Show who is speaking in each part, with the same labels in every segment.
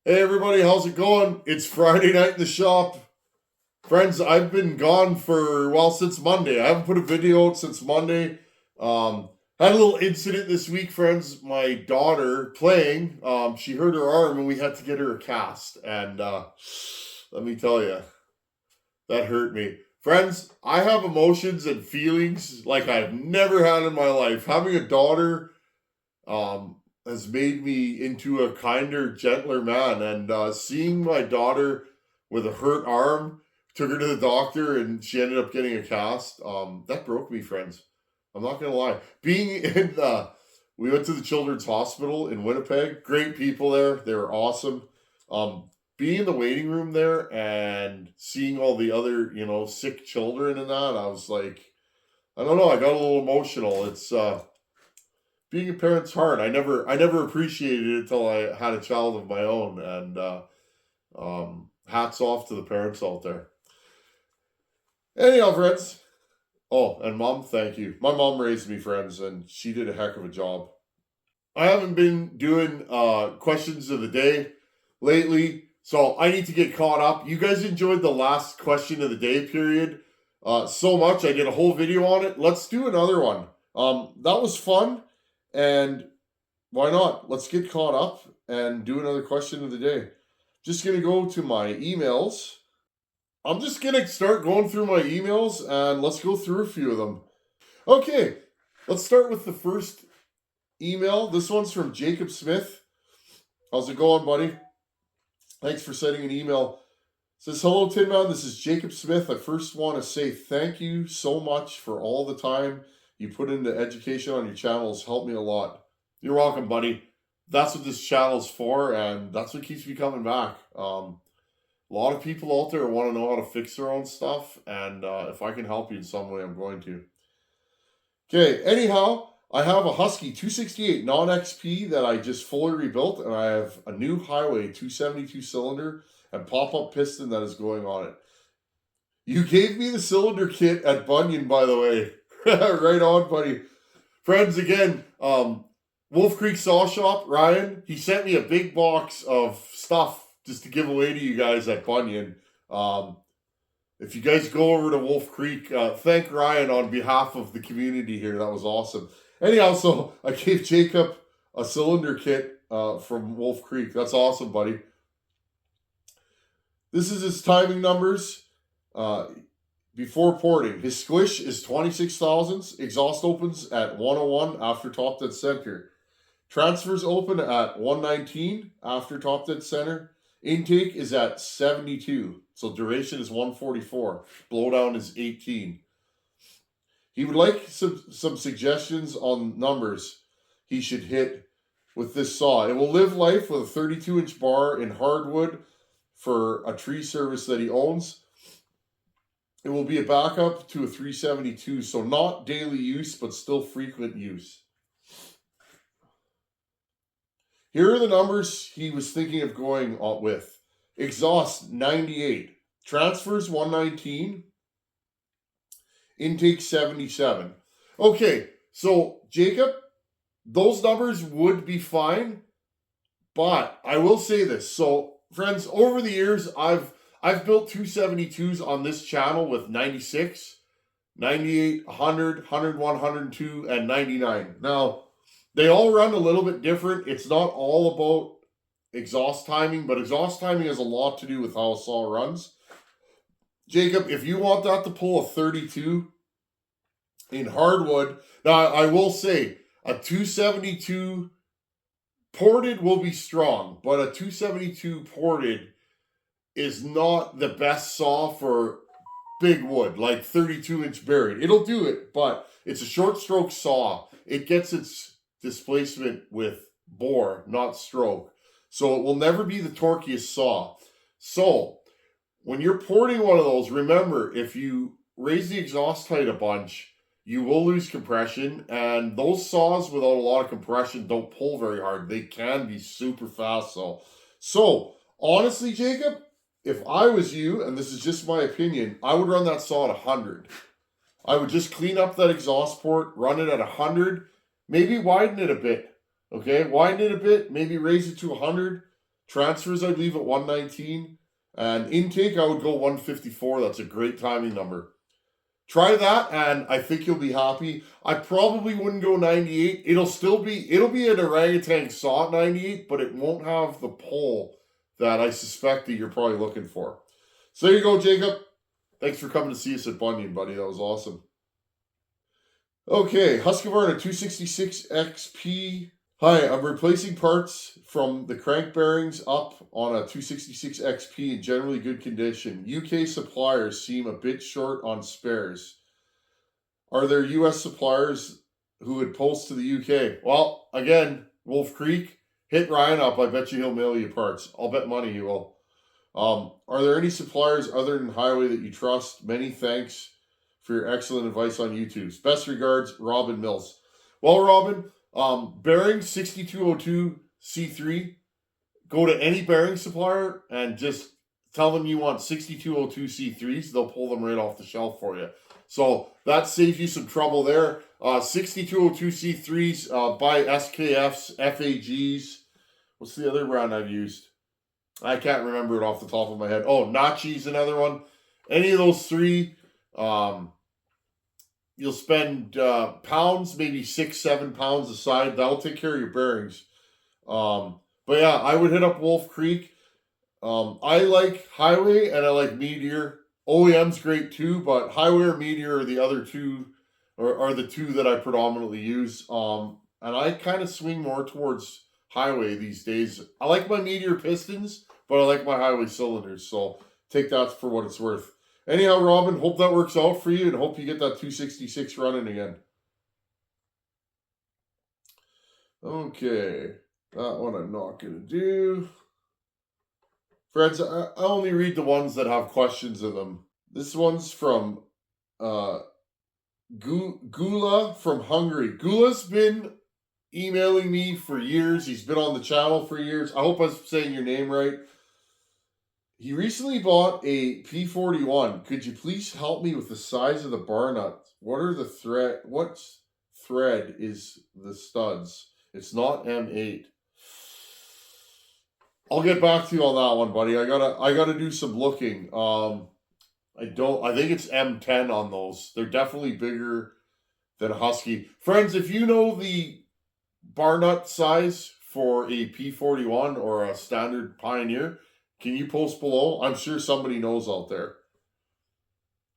Speaker 1: Hey everybody, how's it going? It's Friday night in the shop. Friends, I've been gone since Monday. I haven't put a video out since Monday. Had a little incident this week, friends. My daughter playing, she hurt her arm and we had to get her a cast. And let me tell you, that hurt me. Friends, I have emotions and feelings like I've never had in my life. Having a daughter, has made me into a kinder, gentler man. And seeing my daughter with a hurt arm, took her to the doctor, and she ended up getting a cast. That broke me, friends. I'm not gonna lie. We went to the Children's Hospital in Winnipeg. Great people there. They were awesome. Being in the waiting room there and seeing all the other, sick children and that, I was like, I don't know. I got a little emotional. It's being a parent's hard. I never appreciated it until I had a child of my own, and hats off to the parents out there. Anyhow, friends. Oh, and mom, thank you. My mom raised me, friends, and she did a heck of a job. I haven't been doing questions of the day lately, so I need to get caught up. You guys enjoyed the last question of the day period so much. I did a whole video on it. Let's do another one. That was fun. And why not? Let's get caught up and do another question of the day. Just going to go to my emails. I'm just going to start going through my emails and let's go through a few of them. Okay, let's start with the first email. This one's from Jacob Smith. How's it going, buddy? Thanks for sending an email. It says, hello, Tin Man. This is Jacob Smith. I first want to say thank you so much for all the time you put into education on your channel. Has helped me a lot. You're welcome, buddy. That's what this channel's for, and that's what keeps me coming back. A lot of people out there want to know how to fix their own stuff, and if I can help you in some way, I'm going to. Okay, anyhow, I have a Husky 268 non-XP that I just fully rebuilt, and I have a new Highway 272 cylinder and pop-up piston that is going on it. You gave me the cylinder kit at Bunyan, by the way. Right on, buddy. Friends, again, Wolf Creek Saw Shop, Ryan, he sent me a big box of stuff just to give away to you guys at Bunyan. If you guys go over to Wolf Creek, thank Ryan on behalf of the community here. That was awesome. Anyhow, so I gave Jacob a cylinder kit from Wolf Creek. That's awesome, buddy. This is his timing numbers. Before porting, his squish is 26 thousandths. Exhaust opens at 101 after top dead center. Transfers open at 119 after top dead center. Intake is at 72. So duration is 144. Blowdown is 18. He would like some suggestions on numbers he should hit with this saw. It will live life with a 32-inch bar in hardwood for a tree service that he owns. It will be a backup to a 372, so not daily use, but still frequent use. Here are the numbers he was thinking of going with. Exhaust, 98. Transfers, 119. Intake, 77. Okay, so Jacob, those numbers would be fine, but I will say this. So, friends, over the years, I've built 272s on this channel with 96, 98, 100, 101, 102, and 99. Now, they all run a little bit different. It's not all about exhaust timing, but exhaust timing has a lot to do with how a saw runs. Jacob, if you want that to pull a 32 in hardwood, now I will say a 272 ported will be strong, but a 272 ported is not the best saw for big wood, like 32-inch buried. It'll do it, but it's a short stroke saw. It gets its displacement with bore, not stroke. So it will never be the torquiest saw. So when you're porting one of those, remember, if you raise the exhaust height a bunch, you will lose compression, and those saws without a lot of compression don't pull very hard. They can be super fast, So honestly, Jacob, if I was you, and this is just my opinion, I would run that saw at 100. I would just clean up that exhaust port, run it at 100, maybe widen it a bit, okay? Widen it a bit, maybe raise it to 100. Transfers I'd leave at 119. And intake, I would go 154. That's a great timing number. Try that, and I think you'll be happy. I probably wouldn't go 98. It'll be an orangutan saw at 98, but it won't have the pull that I suspect that you're probably looking for. So there you go, Jacob. Thanks for coming to see us at Bunyan, buddy. That was awesome. Okay, Husqvarna 266 XP. Hi, I'm replacing parts from the crank bearings up on a 266 XP in generally good condition. UK suppliers seem a bit short on spares. Are there US suppliers who would post to the UK? Well, again, Wolf Creek, hit Ryan up. I bet you he'll mail you parts. I'll bet money he will. Are there any suppliers other than Highway that you trust? Many thanks for your excellent advice on YouTube. Best regards, Robin Mills. Well, Robin, bearing 6202 C3, go to any bearing supplier and just tell them you want 6202 C3s. They'll pull them right off the shelf for you. So that saves you some trouble there. 6202 C3s by SKFs, FAGs. What's the other brand I've used? I can't remember it off the top of my head. Oh, Nachi's another one. Any of those three, you'll spend pounds, maybe 6-7 pounds a side. That'll take care of your bearings. But yeah, I would hit up Wolf Creek. I like Highway and I like Meteor. OEM's great too, but Highway or Meteor are the other two, or are the two that I predominantly use. And I kind of swing more towards Highway these days. I like my Meteor pistons, but I like my Highway cylinders. So take that for what it's worth. Anyhow, Robin, hope that works out for you and hope you get that 266 running again. Okay, that one I'm not going to do. Friends, I only read the ones that have questions in them. This one's from Gula from Hungary. Gula's been emailing me for years. He's been on the channel for years. I hope I'm saying your name right. He recently bought a P41. Could you please help me with the size of the bar nut? What thread is the studs? It's not M8. I'll get back to you on that one, buddy. I gotta do some looking. I think it's M10 on those. They're definitely bigger than a Husky. Friends, if you know the bar nut size for a P41 or a standard Pioneer, can you post below? I'm sure somebody knows out there.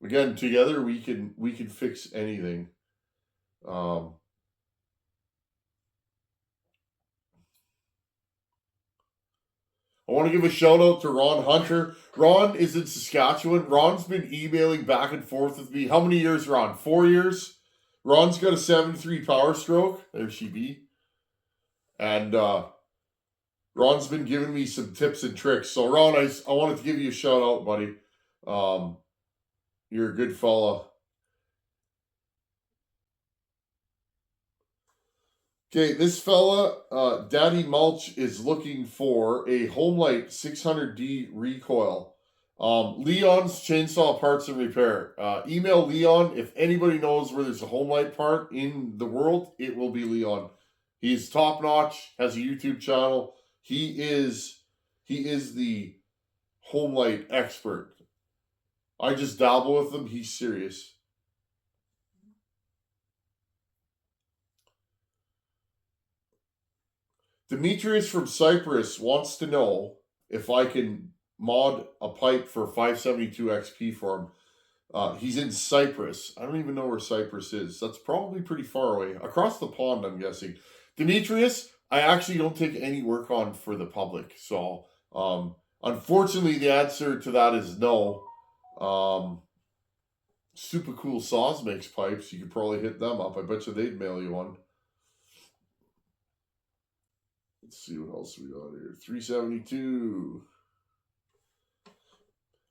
Speaker 1: Again, together we can fix anything. I want to give a shout out to Ron Hunter. Ron is in Saskatchewan. Ron's been emailing back and forth with me. How many years, Ron? 4 years? Ron's got a 7.3 Power Stroke. There she be. And Ron's been giving me some tips and tricks. So Ron, I wanted to give you a shout out, buddy. You're a good fella. Okay, this fella, Daddy Mulch, is looking for a Homelight 600D recoil. Leon's Chainsaw Parts and Repair. Email Leon. If anybody knows where there's a Homelight part in the world, it will be Leon. He's top notch, has a YouTube channel. He is the Homelight expert. I just dabble with him. He's serious. Demetrius from Cyprus wants to know if I can mod a pipe for 572 XP for him. He's in Cyprus. I don't even know where Cyprus is. That's probably pretty far away. Across the pond, I'm guessing. Demetrius, I actually don't take any work on for the public. So, unfortunately, the answer to that is no. Super Cool Saws makes pipes. You could probably hit them up. I bet you they'd mail you one. Let's see what else we got here. 372.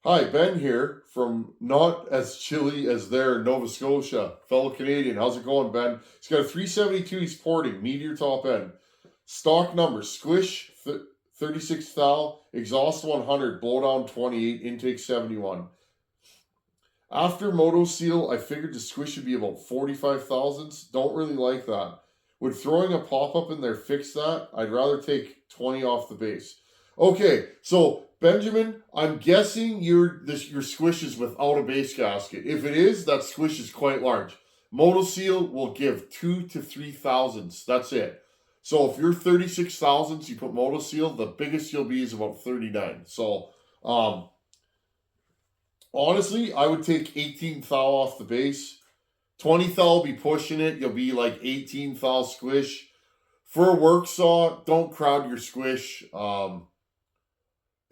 Speaker 1: Hi, Ben here from not as chilly as there, Nova Scotia. Fellow Canadian. How's it going, Ben? He's got a 372 he's porting. Meteor top end. Stock number. Squish 36 thou. Exhaust 100. Blowdown 28. Intake 71. After Moto Seal, I figured the Squish would be about 45 thousandths. Don't really like that. Would throwing a pop-up in there fix that? I'd rather take 20 off the base. Okay, so Benjamin, I'm guessing your Squish is without a base gasket. If it is, that Squish is quite large. Motoseal will give 2 to 3 thousandths. That's it. So if you're 36 thousandths, you put Motoseal, the biggest you'll be is about 39. So um, honestly, I would take 18 thou off the base. 20 thou will be pushing it. You'll be like 18 thou Squish. For a work saw, don't crowd your Squish.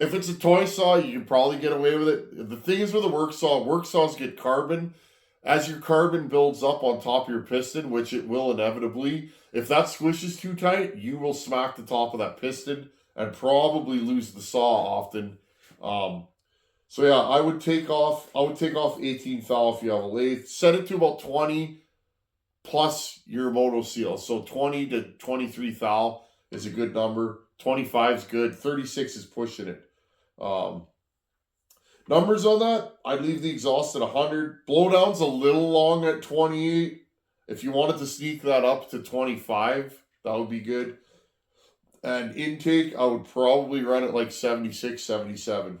Speaker 1: If it's a toy saw, you can probably get away with it. The thing is with a work saws get carbon. As your carbon builds up on top of your piston, which it will inevitably, if that Squish is too tight, you will smack the top of that piston and probably lose the saw often. Um, so yeah, I would take off 18 thou if you have a lathe. Set it to about 20 plus your Motoseal. So 20 to 23 thou is a good number. 25 is good. 36 is pushing it. Numbers on that, I'd leave the exhaust at 100. Blowdown's a little long at 28. If you wanted to sneak that up to 25, that would be good. And intake, I would probably run it like 76, 77.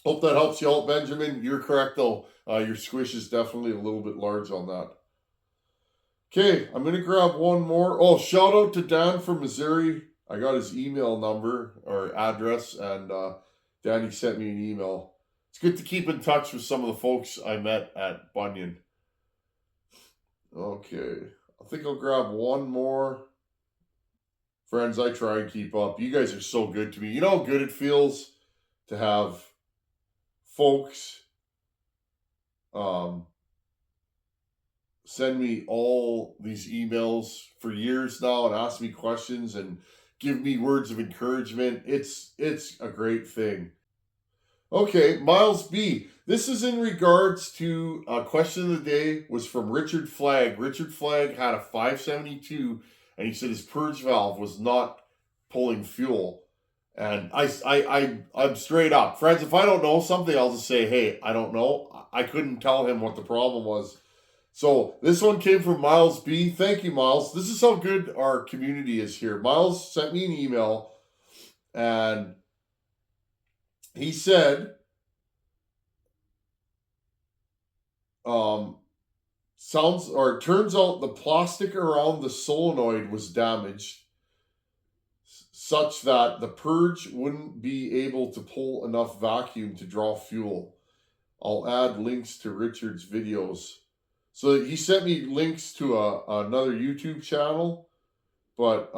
Speaker 1: Hope that helps you out, Benjamin. You're correct, though. Your Squish is definitely a little bit large on that. Okay, I'm going to grab one more. Oh, shout out to Dan from Missouri. I got his email number or address, and Danny sent me an email. It's good to keep in touch with some of the folks I met at Bunyan. Okay, I think I'll grab one more. Friends, I try and keep up. You guys are so good to me. You know how good it feels to have folks send me all these emails for years now and ask me questions and give me words of encouragement. It's a great thing. Okay, Miles B. This is in regards to a question of the day was from Richard Flagg. Richard Flagg had a 572 and he said his purge valve was not pulling fuel. And I'm straight up. Friends, if I don't know something, I'll just say, hey, I don't know. I couldn't tell him what the problem was. So this one came from Miles B. Thank you, Miles. This is how good our community is here. Miles sent me an email and he said, turns out the plastic around the solenoid was damaged such that the purge wouldn't be able to pull enough vacuum to draw fuel. I'll add links to Richard's videos. So he sent me links to another YouTube channel. But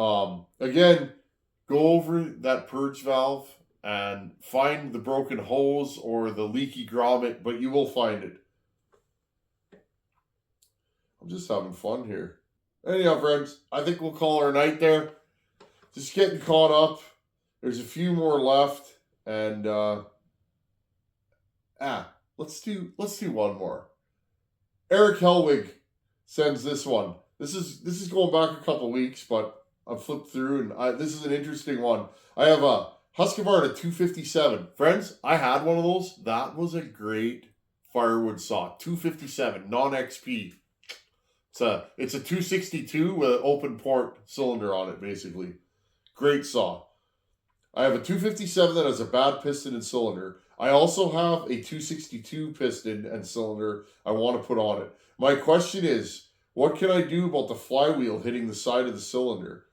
Speaker 1: again, go over that purge valve and find the broken hose or the leaky grommet, but you will find it. I'm just having fun here. Anyhow, friends, I think we'll call our night there. Just getting caught up. There's a few more left, and let's do one more. Eric Helwig sends this one. This is going back a couple weeks, but I flipped through, and this is an interesting one. I have a Husqvarna 257. Friends, I had one of those. That was a great firewood saw. 257, non-XP. It's a 262 with an open port cylinder on it, basically. Great saw. I have a 257 that has a bad piston and cylinder. I also have a 262 piston and cylinder I want to put on it. My question is, what can I do about the flywheel hitting the side of the cylinder?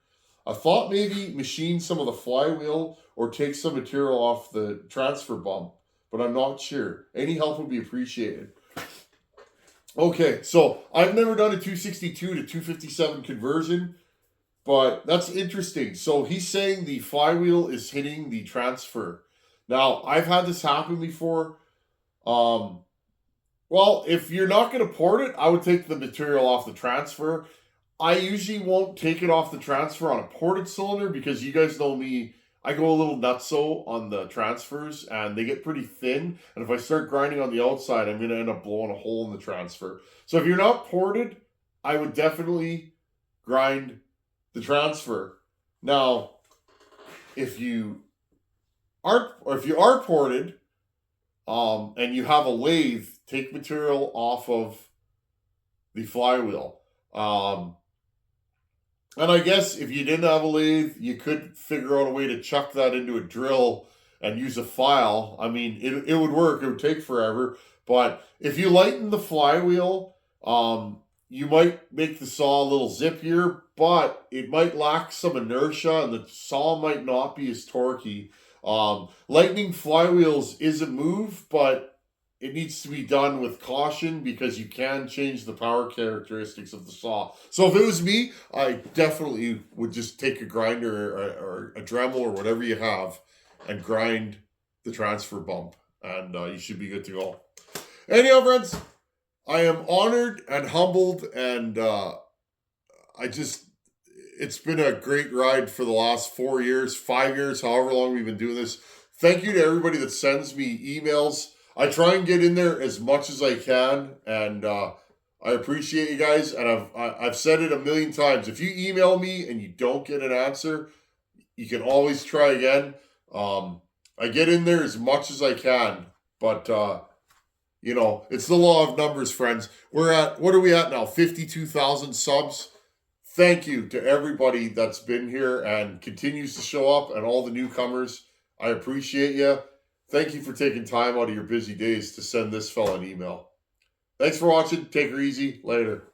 Speaker 1: I thought maybe machine some of the flywheel or take some material off the transfer bump, but I'm not sure. Any help would be appreciated. Okay, so I've never done a 262 to 257 conversion, but that's interesting. So he's saying the flywheel is hitting the transfer. Now, I've had this happen before. Well, if you're not going to port it, I would take the material off the transfer. I usually won't take it off the transfer on a ported cylinder because you guys know me. I go a little nutso on the transfers and they get pretty thin. And if I start grinding on the outside, I'm going to end up blowing a hole in the transfer. So if you're not ported, I would definitely grind the transfer. Now, if you are ported, and you have a lathe, take material off of the flywheel. And I guess if you didn't have a lathe, you could figure out a way to chuck that into a drill and use a file. I mean, it would work. It would take forever. But if you lighten the flywheel, you might make the saw a little zippier, but it might lack some inertia and the saw might not be as torquey. Lightening flywheels is a move, but it needs to be done with caution because you can change the power characteristics of the saw. So if it was me, I definitely would just take a grinder or a Dremel or whatever you have and grind the transfer bump, and you should be good to go. Anyhow, friends, I am honored and humbled, and it's been a great ride for the last 4 years, 5 years, however long we've been doing this. Thank you to everybody that sends me emails. I try and get in there as much as I can, and I appreciate you guys. And I've said it a million times. If you email me and you don't get an answer, you can always try again. I get in there as much as I can, but it's the law of numbers, friends. What are we at now? 52,000 subs. Thank you to everybody that's been here and continues to show up, and all the newcomers. I appreciate you. Thank you for taking time out of your busy days to send this fella an email. Thanks for watching. Take her easy. Later.